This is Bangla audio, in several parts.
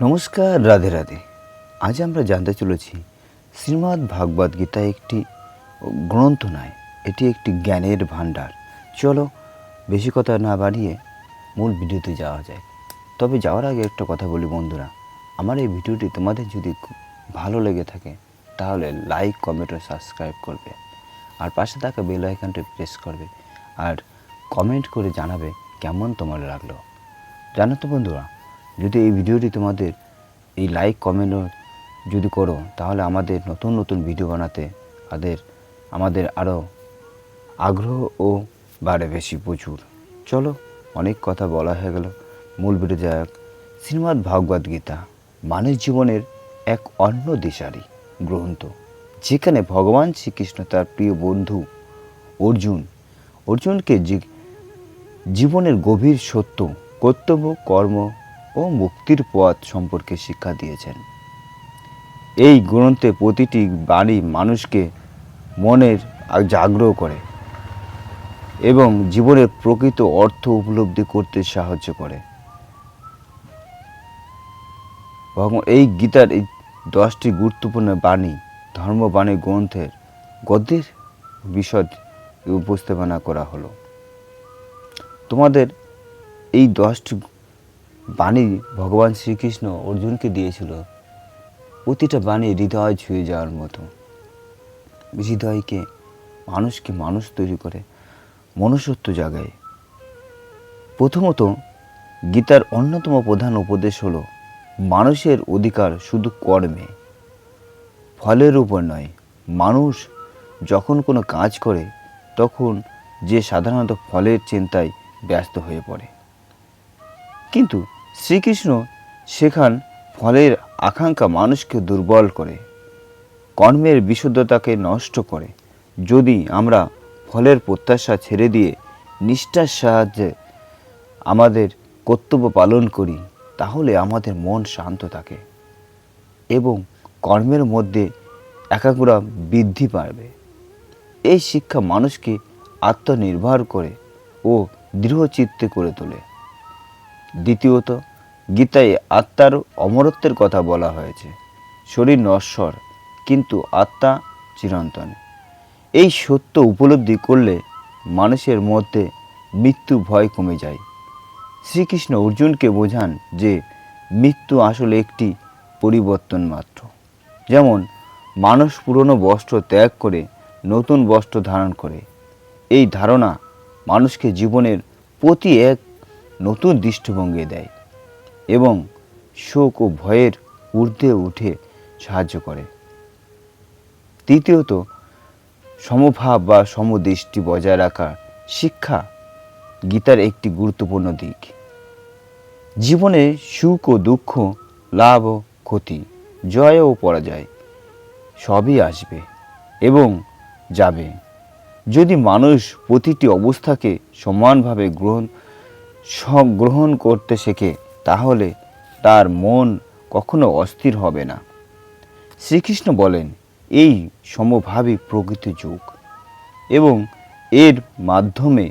নমস্কার, রাধে রাধে। আজ আমরা জানতে চলেছি শ্রীমদ্ ভাগবত গীতা একটি গ্রন্থ নয়, এটি একটি জ্ঞানের ভাণ্ডার। চলো বেশি কথা না বাড়িয়ে মূল ভিডিওতে যাওয়া যায়। তবে যাওয়ার আগে একটা কথা বলি বন্ধুরা, আমার এই ভিডিওটি তোমাদের যদি ভালো লেগে থাকে তাহলে লাইক, কমেন্ট ও সাবস্ক্রাইব করবে, আর পাশে থাকা বেল আইকনটি প্রেস করবে, আর কমেন্ট করে জানাবে কেমন তোমার লাগলো। জানো তো বন্ধুরা, যদি এই ভিডিওটি তোমাদের এই লাইক কমেন্ট যদি করো তাহলে আমাদের নতুন নতুন ভিডিও বানাতে আমাদের আরও আগ্রহ ও বাড়ে বেশি প্রচুর। চলো, অনেক কথা বলা হয়ে গেল, মূল ভিডিও যাক। শ্রীমদ্ ভাগবত গীতা মানব জীবনের এক অন্য দিশারি গ্রন্থ, যেখানে ভগবান শ্রীকৃষ্ণ তার প্রিয় বন্ধু অর্জুনকে জীবনের গভীর সত্য, কর্তব্য, কর্ম ও মুক্তির পথ সম্পর্কে শিক্ষা দিয়েছেন। এই গ্রন্থে প্রতিটি বাণী মানুষকে মনের জাগ্রহ করে এবং জীবনের প্রকৃত অর্থ উপলব্ধি করতে সাহায্য করে। এই গীতার এই 10টি গুরুত্বপূর্ণ বাণী ধর্মবাণী গ্রন্থের গদ্যের বিশদ উপস্থাপনা করা হলো। তোমাদের এই 10টি বাণী ভগবান শ্রীকৃষ্ণ অর্জুনকে দিয়েছিল, প্রতিটা বাণী হৃদয় ছুঁয়ে যাওয়ার মতো। হৃদয়কে মানুষকে মানুষ তৈরি করে, মনুষ্যত্ব জাগায়। প্রথমত, গীতার অন্যতম প্রধান উপদেশ হলো মানুষের অধিকার শুধু কর্মে, ফলের উপর নয়। মানুষ যখন কোনো কাজ করে তখন যে সাধারণত ফলের চিন্তায় ব্যস্ত হয়ে পড়ে, কিন্তু শ্রীকৃষ্ণ শেখান ফলের আকাঙ্ক্ষা মানুষকে দুর্বল করে, কর্মের বিশুদ্ধতাকে নষ্ট করে। যদি আমরা ফলের প্রত্যাশা ছেড়ে দিয়ে নিষ্ঠার সাহায্যে আমাদের কর্তব্য পালন করি তাহলে আমাদের মন শান্ত থাকে এবং কর্মের মধ্যে একাগ্রতা বৃদ্ধি পাবে। এই শিক্ষা মানুষকে আত্মনির্ভর করে ও দৃঢ়চিত্তে করে তোলে। দ্বিতীয়ত, গীতায় আত্মার অমরত্বের কথা বলা হয়েছে। শরীর নশ্বর, কিন্তু আত্মা চিরন্তন। এই সত্য উপলব্ধি করলে মানুষের মধ্যে মৃত্যু ভয় কমে যায়। শ্রীকৃষ্ণ অর্জুনকে বোঝান যে মৃত্যু আসলে একটি পরিবর্তন মাত্র। যেমন মানুষ পুরনো বস্ত্র ত্যাগ করে নতুন বস্ত্র ধারণ করে। এই ধারণা মানুষকে জীবনের প্রতি এক নতুন দৃষ্টিভঙ্গি দেয় এবং শোক ও ভয়ের ঊর্ধ্বে উঠে সাহায্য করে। তৃতীয়ত, সমভাব বা সমদৃষ্টি বজায় রাখার শিক্ষা গীতার একটি গুরুত্বপূর্ণ দিক। জীবনে সুখ ও দুঃখ, লাভ ও ক্ষতি, জয় ও পরাজয় সবই আসবে এবং যাবে। যদি মানুষ প্রতিটি অবস্থাকে সমানভাবে গ্রহণ করতে শেখে তাহলে তার মন কখনো অস্থির হবে না। শ্রীকৃষ্ণ বলেন, এই সমভাবী প্রকৃতি যুগ এবং এর মাধ্যমে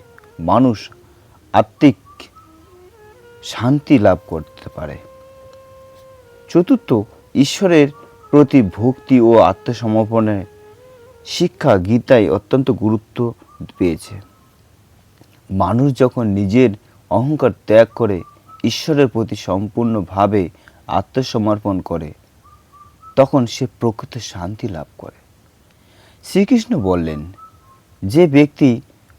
মানুষ আত্মিক শান্তি লাভ করতে পারে। চতুর্থ, ঈশ্বরের প্রতি ভক্তি ও আত্মসমর্পণের শিক্ষা গীতায় অত্যন্ত গুরুত্ব পেয়েছে। মানুষ যখন নিজের অহংকার ত্যাগ করে ঈশ্বরের প্রতি সম্পূর্ণভাবে আত্মসমর্পণ করে তখন সে প্রকৃত শান্তি লাভ করে। শ্রীকৃষ্ণ বললেন, যে ব্যক্তি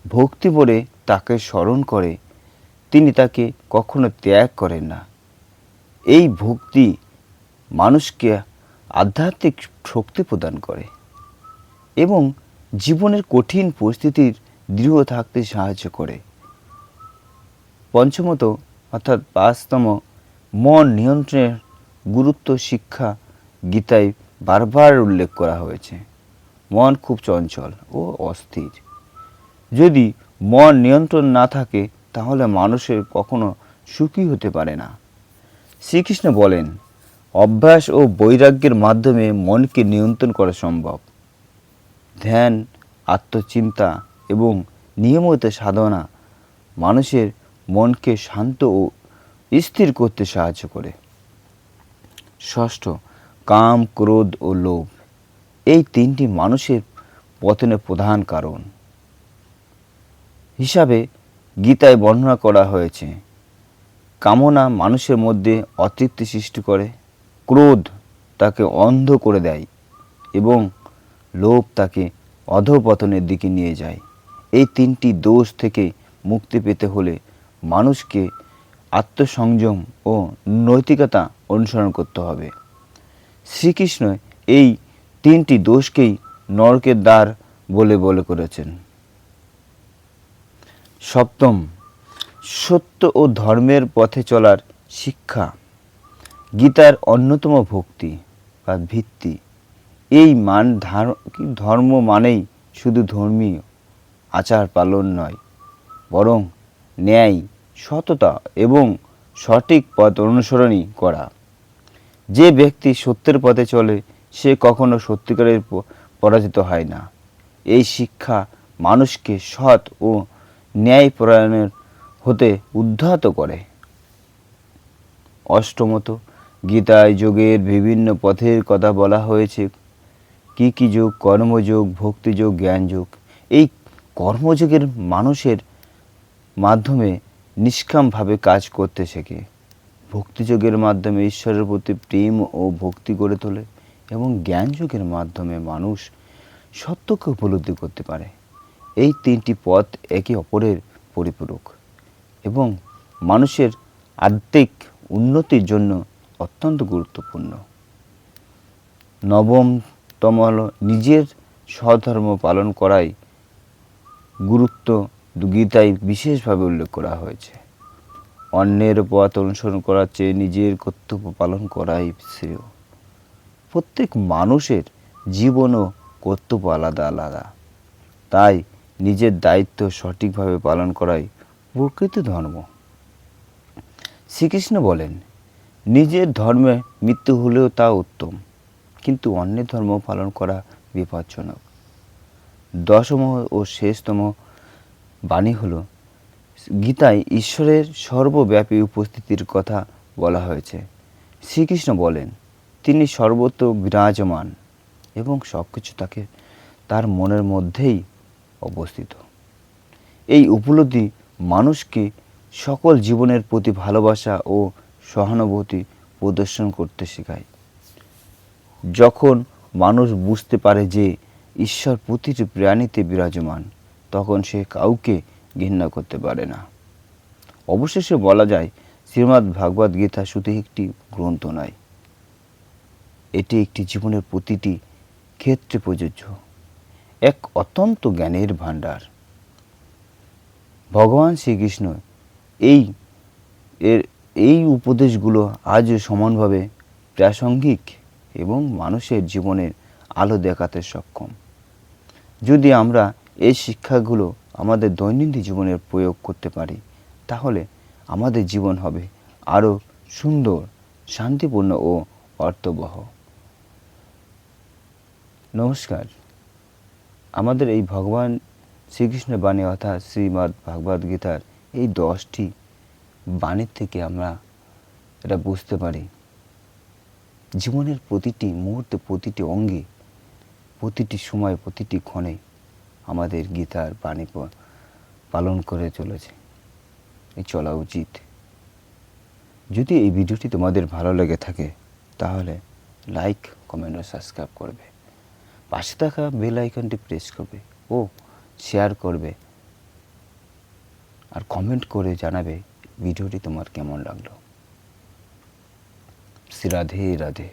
ভক্তি ভরে তাকে স্মরণ করে তিনি তাকে কখনো ত্যাগ করেন না। এই ভক্তি মানুষকে আধ্যাত্মিক শক্তি প্রদান করে এবং জীবনের কঠিন পরিস্থিতির দৃঢ় থাকতে সাহায্য করে। পঞ্চমত অর্থাৎ 5তম, মন নিয়ন্ত্রণের গুরুত্ব শিক্ষা গীতায় বারবার উল্লেখ করা হয়েছে। মন খুব চঞ্চল ও অস্থির। যদি মন নিয়ন্ত্রণ না থাকে তাহলে মানুষের কখনো সুখী হতে পারে না। শ্রীকৃষ্ণ বলেন, অভ্যাস ও বৈরাগ্যের মাধ্যমে মনকে নিয়ন্ত্রণ করা সম্ভব। ধ্যান, আত্মচিন্তা এবং নিয়মিত সাধনা মানুষের মনকে শান্ত ও স্থির করতে সাহায্য করে। ষষ্ঠ, কাম, ক্রোধ ও লোভ। এই তিনটি মানুষের পতনের প্রধান কারণ হিসাবে গীতায় বর্ণনা করা হয়েছে। কামনা মানুষের মধ্যে অতৃপ্তি সৃষ্টি করে, ক্রোধ তাকে অন্ধ করে দেয় এবং লোভ তাকে অধঃপতনের দিকে নিয়ে যায়। এই তিনটি দোষ থেকে মুক্তি পেতে হলে মানুষকে আত্মসংযম ও নৈতিকতা অনুসরণ করতে হবে। শ্রীকৃষ্ণ এই তিনটি দোষকেই নরকের দ্বার বলে করেছেন। সপ্তম, সত্য ও ধর্মের পথে চলার শিক্ষা। গীতার অন্যতম ভক্তি বা ভিত্তি। এই ধর্ম মানেই শুধু ধর্মীয় আচার পালন নয়, বরং ন্যায়, সততা এবং সঠিক পথ অনুসরণই করা। যে ব্যক্তি সত্যের পথে চলে সে কখনো সত্যিকারের পরাজিত হয় না। এই শিক্ষা মানুষকে সৎ ও ন্যায়পরায়ণের হতে উদ্যত করে। অষ্টমত, গীতায় যোগের বিভিন্ন পথের কথা বলা হয়েছে। কি কি যোগ? কর্মযোগ, ভক্তিযোগ, জ্ঞানযোগ। এই কর্মযোগের মানুষের মাধ্যমে নিষ্কামভাবে কাজ করতে শেখে। ভক্তিযোগের মাধ্যমে ঈশ্বরের প্রতি প্রেম ও ভক্তি গড়ে তোলে এবং জ্ঞানযোগের মাধ্যমে মানুষ সত্যকে উপলব্ধি করতে পারে। এই তিনটি পথ একে অপরের পরিপূরক এবং মানুষের আত্মিক উন্নতির জন্য অত্যন্ত গুরুত্বপূর্ণ। নবমতম হল নিজের স্বধর্ম পালন করাই গুরুত্ব গীতায় বিশেষভাবে উল্লেখ করা হয়েছে। অন্যের পথ অনুসরণ করার চেয়ে নিজের কর্তব্য পালন করাই শ্রেয়। প্রত্যেক মানুষের জীবন ও কর্তব্য আলাদা আলাদা, তাই নিজের দায়িত্ব সঠিকভাবে পালন করাই প্রকৃত ধর্ম। শ্রীকৃষ্ণ বলেন, নিজের ধর্মে মৃত্যু হলেও তা উত্তম, কিন্তু অন্যের ধর্ম পালন করা বিপজ্জনক। দশম ও শেষতম বাণী হল, গীতায় ঈশ্বরের সর্বব্যাপী উপস্থিতির কথা বলা হয়েছে। শ্রীকৃষ্ণ বলেন, তিনি সর্বত্র বিরাজমান এবং সব কিছু তার মনের মধ্যেই অবস্থিত। এই উপলব্ধি মানুষকে সকল জীবনের প্রতি ভালোবাসা ও সহানুভূতি প্রদর্শন করতে শেখায়। যখন মানুষ বুঝতে পারে যে ঈশ্বর প্রতিটি প্রাণীতে বিরাজমান, তখন সে কাউকে ঘৃণা করতে পারে না। অবশেষে বলা যায়, শ্রীমদ্ ভাগবত গীতা শুধু একটি গ্রন্থ নয়, এটি একটি জীবনের প্রতিটি ক্ষেত্রে প্রযোজ্য এক অত্যন্ত জ্ঞানের ভাণ্ডার। ভগবান শ্রীকৃষ্ণ এই উপদেশগুলো আজও সমানভাবে প্রাসঙ্গিক এবং মানুষের জীবনের আলো দেখাতে সক্ষম। যদি আমরা এই শিক্ষাগুলো আমাদের দৈনন্দিন জীবনে প্রয়োগ করতে পারি, তাহলে আমাদের জীবন হবে আরও সুন্দর, শান্তিপূর্ণ ও অর্থবহ। নমস্কার। আমাদের এই ভগবান শ্রীকৃষ্ণের বাণী অর্থাৎ শ্রীমদ্ ভাগবত গীতার এই 10টি বাণীর থেকে আমরা এটা বুঝতে পারি, জীবনের প্রতিটি মুহূর্তে, প্রতিটি অঙ্গে, প্রতিটি সময়, প্রতিটি ক্ষণে আমাদের গীতার বাণী পালন করে চলেছে, এই চলা উচিত। যদি এই ভিডিওটি তোমাদের ভালো লেগে থাকে তাহলে লাইক, কমেন্ট ও সাবস্ক্রাইব করবে, পাশে থাকা বেল আইকনটি প্রেস করবে ও শেয়ার করবে, আর কমেন্ট করে জানাবে ভিডিওটি তোমার কেমন লাগলো। শ্রী রাধে রাধে।